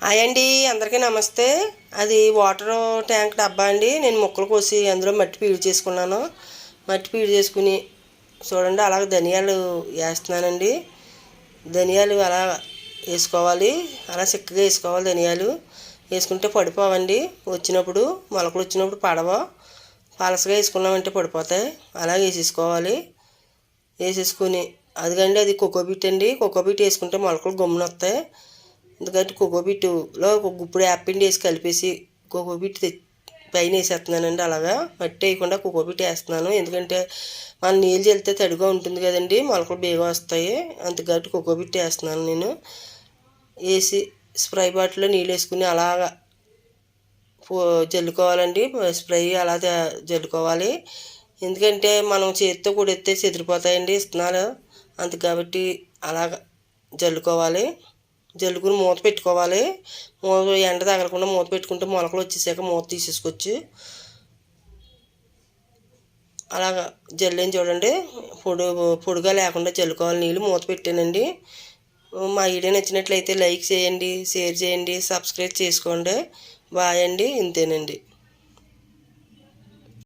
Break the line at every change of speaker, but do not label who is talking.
Hi అండి, అందరికీ నమస్తే. అది వాటర్ ట్యాంక్ డబ్బా అండి. నేను ముక్కలు కోసి అందులో మట్టి పీడి చేసుకున్నాను. మట్టి పీడి చేసుకుని చూడండి, అలాగ ధనియాలు వేస్తున్నానండి. ధనియాలు అలా వేసుకోవాలి, అలా చిక్కగా వేసుకోవాలి. ధనియాలు వేసుకుంటే పడిపోవండి. వచ్చినప్పుడు మొలకలు వచ్చినప్పుడు పలసగా వేసుకున్నామంటే పడిపోతాయి. అలా వేసేసుకోవాలి. వేసేసుకుని అది కోకోబీట్ అండి. కోకోబీట్ వేసుకుంటే మొలకలు గమ్మున వస్తాయి. ఎందుకంటే కోకోబీట్లో ఒక గుప్పుడు యాపిండి వేసి కలిపేసి కోకోబీట్ పైన వేసేస్తున్నానండి. అలాగా మట్టి వేయకుండా కోకోబీట్ వేస్తున్నాను. ఎందుకంటే మన నీళ్ళు చల్లితే తడిగా ఉంటుంది కదండి, మొలకలు బేగా వస్తాయి. అంతకట్టి కోకోబీట్ వేస్తున్నాను నేను. వేసి స్ప్రే బాటిల్లో నీళ్ళు వేసుకుని అలాగా జల్లుకోవాలండి. స్ప్రే అలా జల్లుకోవాలి. ఎందుకంటే మనం చేతితో కొడితే చెదిరిపోతాయండి విత్తనాలు. కాబట్టి అలాగ జల్లుకోవాలి. జల్లుకుని మూత పెట్టుకోవాలి. ఎండ తగలకుండా మూత పెట్టుకుంటే మొలకలు వచ్చేసాక మూత తీసేసుకోవచ్చు. అలాగా జల్లేని చూడండి, పొడిగా లేకుండా జల్లుకోవాలి. నీళ్ళు మూత పెట్టానండి. మా వీడియో నచ్చినట్లయితే లైక్ చేయండి, షేర్ చేయండి, సబ్స్క్రైబ్ చేసుకోండి. బాయ్ అండి, ఇంతేనండి.